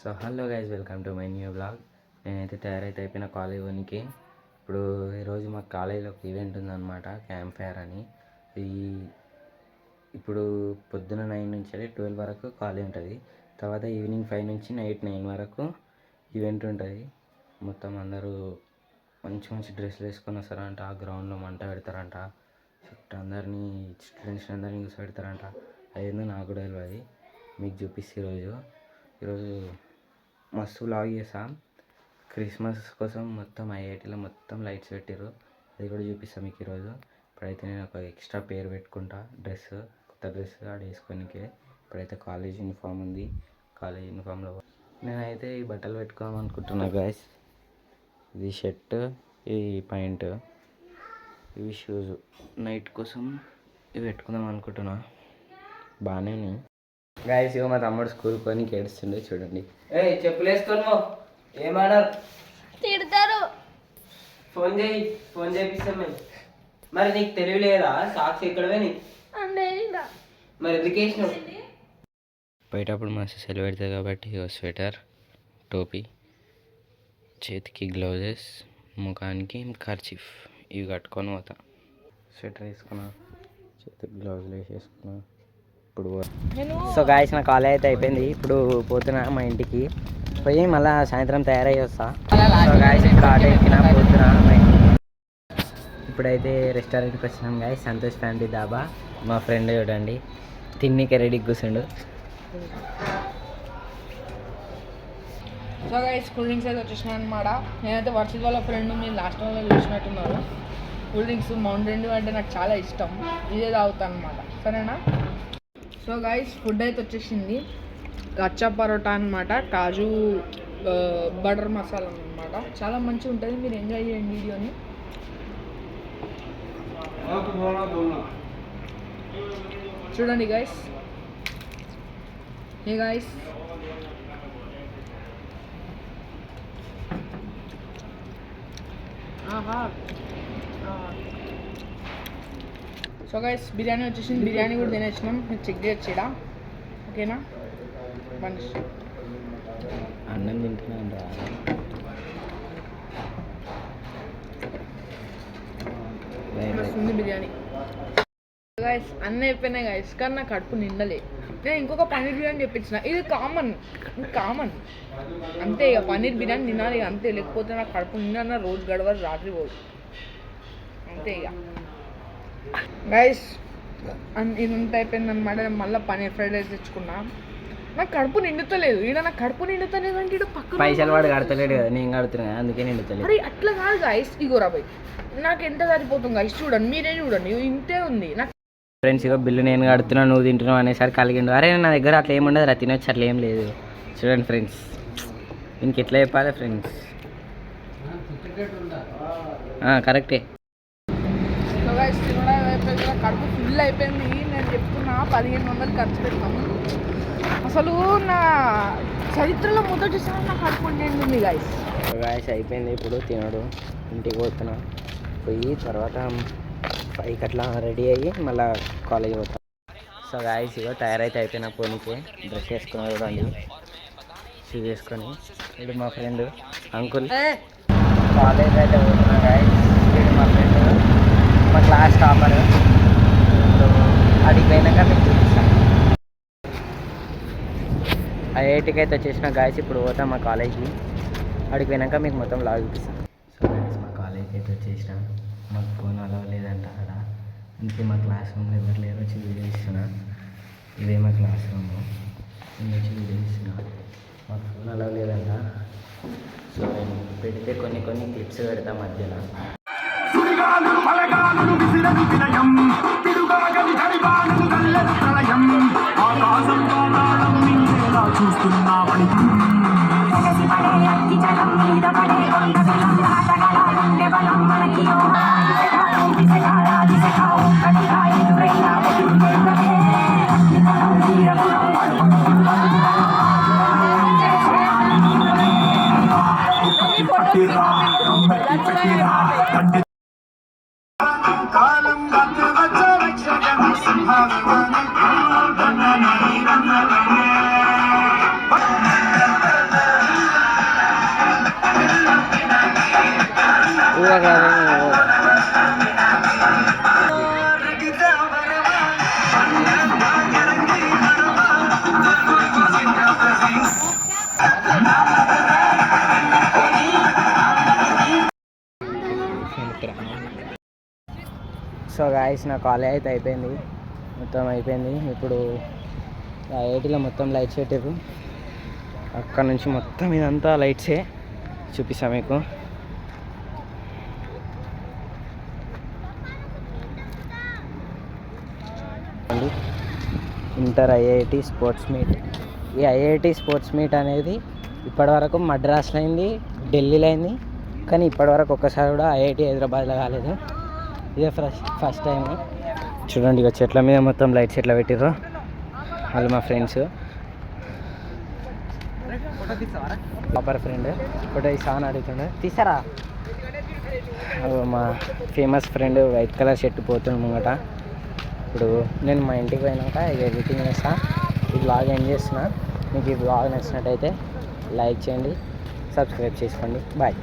So hello guys, welcome to my new blog. నేనైతే అయిపోయిన college వన్కి. ఇప్పుడు ఈరోజు మా కాలేజీలో ఒక ఈవెంట్ ఉందన్నమాట, క్యాంప్ ఫైర్ అని. ఇప్పుడు పొద్దున 9 నుంచి 12 వరకు కాలేజ్ ఉంటుంది. తర్వాత ఈవినింగ్ 5 నుంచి నైట్ 9 వరకు ఈవెంట్ ఉంటుంది. మొత్తం అందరూ మంచి మంచి డ్రెస్సులు వేసుకొని వస్తారంట. ఆ గ్రౌండ్లో మంట పెడతారంట. చుట్టూ అందరినీ స్టూడెంట్స్ అందరినీ కూర్చోబెడతారంట. అదేందో నాకు కూడా తెలియదు, మీకు చూపిస్తే ఈరోజు మస్తు వ్లాగ్ చేసాం. క్రిస్మస్ కోసం మొత్తం ఐఐటీలో మొత్తం లైట్స్ పెట్టారు, అది కూడా చూపిస్తాం మీకు ఈరోజు. ఇప్పుడైతే నేను ఒక ఎక్స్ట్రా పేరు పెట్టుకుంటా, కొత్త డ్రెస్ ఆడ వేసుకోనికి. ఇప్పుడైతే కాలేజ్ యూనిఫామ్ ఉంది, కాలేజ్ యూనిఫామ్లో నేనైతే ఈ బట్టలు పెట్టుకోదాం అనుకుంటున్నా గాయస్. ఇది షర్ట్, ఇది ప్యాంట్, ఇవి షూస్. నైట్ కోసం ఇవి పెట్టుకుందాం అనుకుంటున్నా. బాగానే గాయస్. ఇగో మా తమ్ముడు స్కూల్ కొని ఏడుస్తుండే, చూడండి. చెప్పులు వేసుకోను, ఏమన్నారు తిడతారు. ఫోన్ చేపిస్తాం మేము. మరి నీకు తెలియలేదా సాక్స్ ఇక్కడ మరి ఎందుకు వేసినావు? బయటప్పుడు మస్తు సెలవు పెడతాయి కాబట్టి స్వెటర్, టోపీ, చేతికి గ్లౌజెస్, ముఖానికి కర్చీఫ్, ఇవి కట్టుకొని పోతా. స్వెటర్ వేసుకున్నా, చేతికి గ్లౌజులు వేసేసుకున్నా. ఇప్పుడు సో గాయస్, నా కాలేజ్ అయితే అయిపోయింది. ఇప్పుడు పోతున్నా మా ఇంటికి. పోయి మళ్ళీ సాయంత్రం తయారయ్యి వస్తా. సో గాయస్, ఇప్పుడు ఆటో ఎక్కినా, పోతున్నా మా ఇంటికి. ఇప్పుడైతే రెస్టారెంట్కి వచ్చినాం గాయస్, సంతోష్ ఫ్యామిలీ దాబా. మా ఫ్రెండ్ చూడండి, తిన్నీకే రెడీకి కూర్చుండు. సో గైస్, కూల్ డ్రింక్స్ అయితే వచ్చేసినాయి అనమాట. నేనైతే వర్షిత్ వాళ్ళ ఫ్రెండ్, మీరు లాస్ట్ టైంలో చూసినట్టున్నారు. కూల్ డ్రింక్స్ మౌంటైన్ డ్యూ అంటే నాకు చాలా ఇష్టం, ఇదే తాగుతాను అనమాట. సరేనా? సో గైస్, ఫుడ్ అయితే వచ్చేసింది. కచ్చా పరోటా అనమాట, కాజు బటర్ మసాలా అనమాట. చాలా మంచిగా ఉంటుంది, మీరు ఎంజాయ్ చేయండి వీడియోని. చూడండి guys. Hey guys, so guys, biryani వచ్చేసింది. బిర్యానీ కూడా తినేసినాం, మీరు చెక్ చేయొచ్చు ఇక్కడ. ఓకేనా? బండి అన్నం తింటున్నాను రా. ఉంది బిర్యానీ. గైస్, అన్నీ అయిపోయినాయి గైస్, కానీ నాకు కడుపు నిండలే. నేను ఇంకొక పన్నీర్ బిర్యానీ చెప్పించిన. ఇది కామన్ అంతే. ఇక పన్నీర్ బిర్యానీ తినాలి అంతే, లేకపోతే నాకు కడుపు నిండన్న రోజు గడవదు, రాత్రి పోదు అంతే ఇక. గైస్, ఇదంతా అయిపోయింది అనమాట. మళ్ళీ పన్నీర్ ఫ్రైడ్ రైస్ తెచ్చుకున్నా. నాకు కడుపు నిండుతలేదు. ఈడ నాకు కడుపు నిండుతలేదు అంటే పక్కన పైసలు వాడు కడతలేడు కదా, నేను కడుతున్నా, అందుకే నిండుతలేదు. అరే అట్లా కాదు గైస్. ఇగో రాబాయ్, నాకు ఎంత సరిపోతుంది గైస్, చూడండి, మీరే చూడండి, ఇంతే ఉంది. నాకు ఫ్రెండ్స్, ఇగో బిల్లు నేను కడుతున్నా, నువ్వు తింటున్నావు అనేసరి కలిగిండు. అరే నా దగ్గర అట్లా ఏముండదు రా, తినొచ్చు, అట్లా ఏం లేదు. చూడండి ఫ్రెండ్స్, దీనికి ఎట్లా చెప్పాలి ఫ్రెండ్స్? కరెక్టే. కడుపు ఫుల్ అయిపోయింది. నేను చెప్తున్నా 1500 ఖర్చు పెట్టాము. అసలు నా చరిత్రలో మొదటిసారి నా కడుపు నిండింది గైస్. అయిపోయింది. ఇప్పుడు తినడు, ఇంటికి పోతున్నా. పోయి తర్వాత 5కి అట్లా రెడీ అయ్యి మళ్ళీ కాలేజ్ పోతాం. సో గాయస్, ఇగో తయారైతే అయిపోయినా పోనీకి. డ్రెస్ వేసుకున్నా చూడండి, షూ వేసుకొని. ఇది మా ఫ్రెండ్ అంకుల్. కాలేజ్ అయితే పోతున్నా గాయస్. ఇది మా ఫ్రెండ్, మా క్లాస్ టాపర్. అడిగి పోయినాక మీకు చూపిస్తాను. ఐఐటీకి అయితే వచ్చేసిన గాయస్. ఇప్పుడు పోతాం మా కాలేజ్కి. అడిగి పోయినాక మీకు మొత్తం లాగ్ చూపిస్తాను. సో గాయస్, మా కాలేజ్కి అయితే వచ్చేసిన. మాకు ఫోన్ అలవ్ లేదంట అక్కడ, అందుకే మా క్లాస్ రూమ్లో ఎవరు లేరు, వచ్చి వీడియో ఇస్తున్నా. ఇదే మా క్లాస్ రూమ్, నేను వచ్చి వీడియో ఇస్తున్నా. మాకు ఫోన్ అలవ్ లేదంట. సో నేను పెడితే కొన్ని క్లిప్స్ పెడతా మధ్యలో. సో గాయస్ నా కాలేజ్ అయితే అయిపోయింది, మొత్తం అయిపోయింది. ఇప్పుడు ఐఐటీలో మొత్తం లైట్స్ పెట్టారు. అక్కడ నుంచి మొత్తం ఇదంతా లైట్సే చూపిస్తాను మీకు. Inter IIT sports meet. ఈ ఐఐటి స్పోర్ట్స్ మీట్ అనేది ఇప్పటివరకు మద్రాస్లో అయింది, ఢిల్లీలో అయింది, కానీ ఇప్పటివరకు ఒక్కసారి కూడా ఐఐటి హైదరాబాద్లో కాలేదు. ఇదే ఫస్ట్ టైం. చూడండి ఇక చెట్ల మీద మొత్తం లైట్స్ ఎట్లా పెట్టిర్రో. వాళ్ళు మా ఫ్రెండ్స్, పాపర్ ఫ్రెండ్ ఫోటో ఇస్తాను అడుగుతుండే, తీసారా? మా famous friend white colour shirt పోతుంది ముంగట. ఇప్పుడు నేను మా ఇంటికి పోయినాక ఎడిటింగ్ చేస్తా, ఈ బ్లాగ్ ఎండ్ చేస్తున్నా. మీకు ఈ బ్లాగ్ నచ్చినట్టయితే లైక్ చేయండి, సబ్స్క్రైబ్ చేసుకోండి. బాయ్.